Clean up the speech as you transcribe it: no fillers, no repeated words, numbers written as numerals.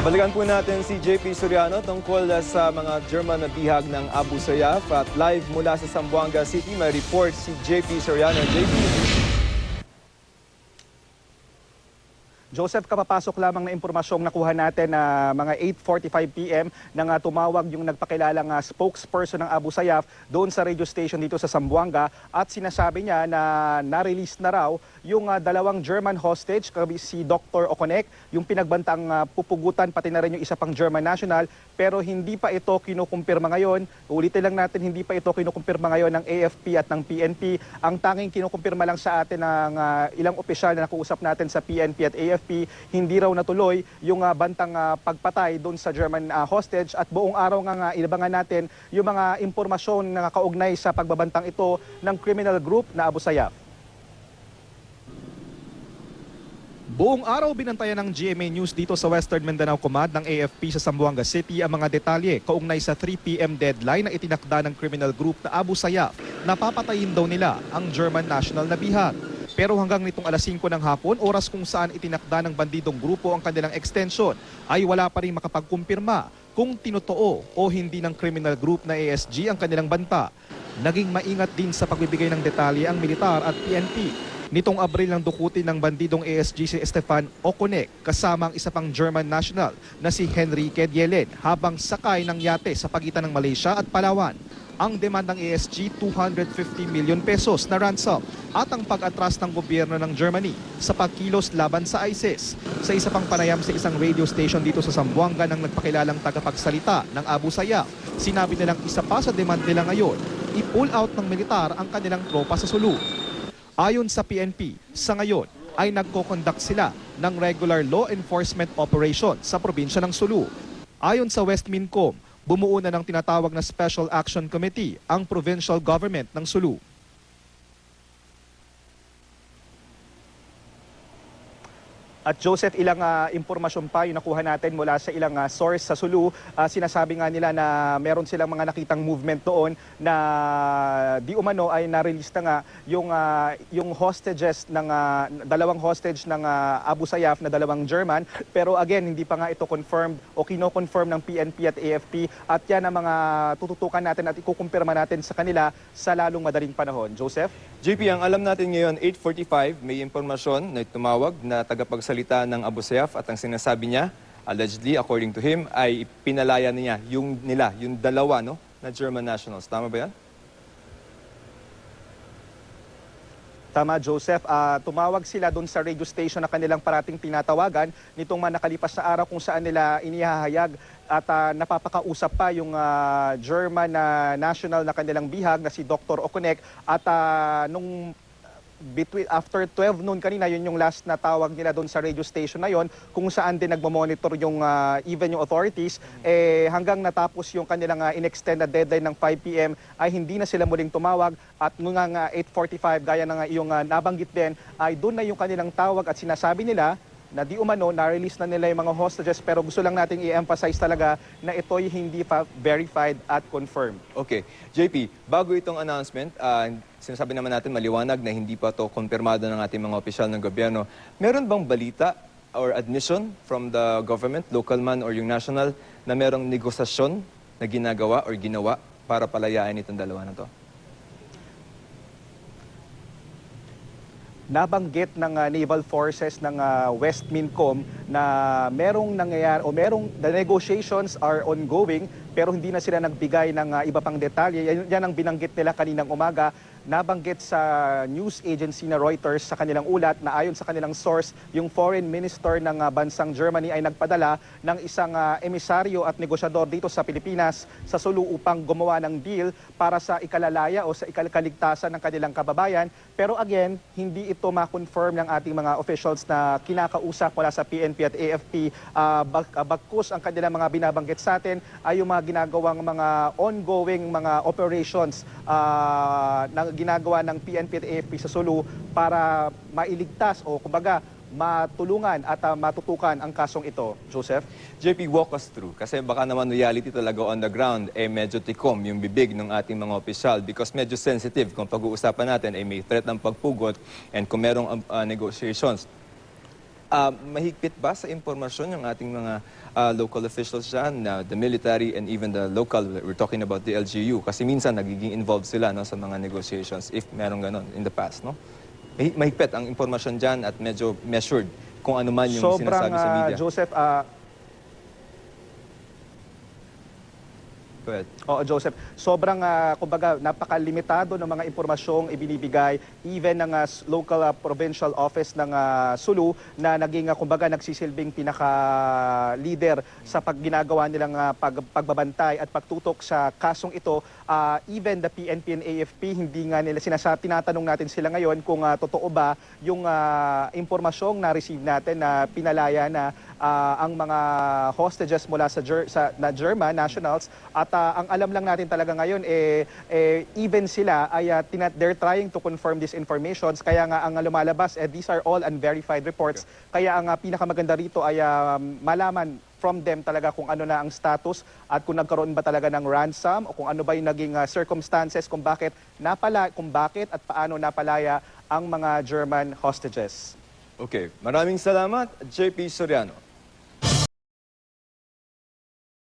Balikan po natin si JP Soriano tungkol sa mga German na bihag ng Abu Sayyaf at live mula sa Zamboanga City may report si JP Soriano. JP. Joseph, kapapasok lamang na impormasyong nakuha natin na mga 8:45 PM nang tumawag yung nagpakilalang spokesperson ng Abu Sayyaf doon sa radio station dito sa Zamboanga at sinasabi niya na na-release na raw yung dalawang German hostage, si Dr. Okonek, yung pinagbantang pupugutan pati na rin yung isa pang German national, pero hindi pa ito kinukumpirma ngayon. Ulitin lang natin, hindi pa ito kinukumpirma ngayon ng AFP at ng PNP. Ang tanging kinukumpirma lang sa atin ng ilang opisyal na nakuusap natin sa PNP at AFP, hindi raw natuloy yung bantang pagpatay doon sa German hostage at buong araw nga inabangan natin yung mga impormasyon na kaugnay sa pagbabantang ito ng criminal group na Abu Sayyaf. Buong araw binantayan ng GMA News dito sa Western Mindanao Command ng AFP sa Zamboanga City ang mga detalye kaugnay sa 3 PM deadline na itinakda ng criminal group na Abu Sayyaf na papatayin daw nila ang German national na bihag. Pero hanggang nitong alas 5 ng hapon, oras kung saan itinakda ng bandidong grupo ang kanilang extension, ay wala pa rin makapagkumpirma kung tinotoo o hindi ng criminal group na ASG ang kanilang banta. Naging maingat din sa pagbibigay ng detalye ang militar at PNP. Nitong Abril ng dukutin ng bandidong ASG si Stefan Okonek kasama ang isa pang German national na si Henrique Dielen habang sakay ng yate sa pagitan ng Malaysia at Palawan. Ang demand ng ASG 250 million pesos na ransom at ang pag-atras ng gobyerno ng Germany sa pagkilos laban sa ISIS. Sa isa pang panayam sa isang radio station dito sa Zamboanga ng nagpakilalang tagapagsalita ng Abu Sayyaf, sinabi nilang isa pa sa demand nila ngayon, i-pull out ng militar ang kanilang tropa sa Sulu. Ayon sa PNP, sa ngayon ay nagko-conduct sila ng regular law enforcement operation sa probinsya ng Sulu. Ayon sa West Mincom, bumuo na ng tinatawag na Special Action Committee ang provincial government ng Sulu. At Joseph, ilang impormasyon pa yung nakuha natin mula sa ilang source sa Sulu. Sinasabi nga nila na meron silang mga nakitang movement doon na di umano ay na-release na nga yung hostages ng dalawang hostage ng Abu Sayyaf na dalawang German. Pero again, hindi pa nga ito confirmed o kino-confirm ng PNP at AFP. At yan ang mga tututukan natin at ikukumpirma natin sa kanila sa lalong madaling panahon. Joseph? JP, ang alam natin ngayon, 8:45, may impormasyon na tumawag na tagapagsalita ng Abu Sayyaf at ang sinasabi niya, allegedly, according to him, ay pinalaya niya yung dalawa na German nationals. Tama ba yan? Tama, Joseph. Tumawag sila doon sa radio station na kanilang parating tinatawagan nitong nakalipas na araw kung saan nila inihahayag at napapakausap pa yung German national na kanilang bihag na si Dr. Okonek at after 12 noon kanina, yun yung last na tawag nila doon sa radio station na yon kung saan din nagmamonitor yung even yung authorities hanggang natapos yung kanilang in-extend na deadline ng 5 PM ay hindi na sila muling tumawag at nung 8:45 gaya na yung nabanggit din ay doon na yung kanilang tawag at sinasabi nila na di umano, na-release na nila yung mga hostages pero gusto lang nating i-emphasize talaga na ito'y hindi pa verified at confirmed. Okay. JP, bago itong announcement, sinasabi naman natin maliwanag na hindi pa ito kumpirmado ng ating mga opisyal ng gobyerno. Meron bang balita or admission from the government, local man or yung national, na merong negosasyon na ginagawa or ginawa para palayain itong dalawa na to? Nabanggit ng Naval Forces ng West Mincom na merong nangyayari o the negotiations are ongoing pero hindi na sila nagbigay ng iba pang detalye. Yan ang binanggit nila kaninang umaga. Nabanggit sa news agency na Reuters sa kanilang ulat na ayon sa kanilang source, yung foreign minister ng bansang Germany ay nagpadala ng isang emisaryo at negosyador dito sa Pilipinas sa Sulu upang gumawa ng deal para sa ikalalaya o sa ikaligtasan ng kanilang kababayan. Pero again, hindi ito ma-confirm ng ating mga officials na kinakausap mula sa PNP at AFP. Bagkus ang kanilang mga binabanggit sa atin ay yung mga ginagawang mga ongoing mga operations na ginagawa ng PNP at AFP sa Sulu para mailigtas o kumbaga matulungan at matutukan ang kasong ito. Joseph? JP, walk us through. Kasi baka naman reality talaga on the ground, medyo tikom yung bibig ng ating mga opisyal because medyo sensitive kung pag-uusapan natin may threat ng pagpugot and kung merong negotiations Mahigpit ba sa impormasyon yung ating mga local officials dyan, the military and even the local, we're talking about the LGU, kasi minsan nagiging involved sila, no, sa mga negotiations if merong ganon in the past, no? Mahigpit ang impormasyon dyan at medyo measured kung ano man yung sinasabi sa media. Joseph, Go ahead. Oo, Joseph. Sobrang, kumbaga, napakalimitado ng mga impormasyong ibinibigay even ng local provincial office ng Sulu na naging, kumbaga, nagsisilbing pinaka-leader sa ginagawa nilang pagbabantay at pagtutok sa kasong ito. Even the PNP and AFP, hindi nga nila tinatanong natin sila ngayon kung totoo ba yung impormasyong na-receive natin na pinalaya na ang mga hostages mula sa German nationals at ang alam lang natin talaga ngayon even sila ay they're trying to confirm these informations kaya nga ang lumalabas these are all unverified reports kaya ang pinakamaganda rito ay malaman from them talaga kung ano na ang status at kung nagkaroon ba talaga ng ransom o kung ano ba yung naging circumstances kung bakit at paano napalaya ang mga German hostages. Okay, maraming salamat, JP Soriano.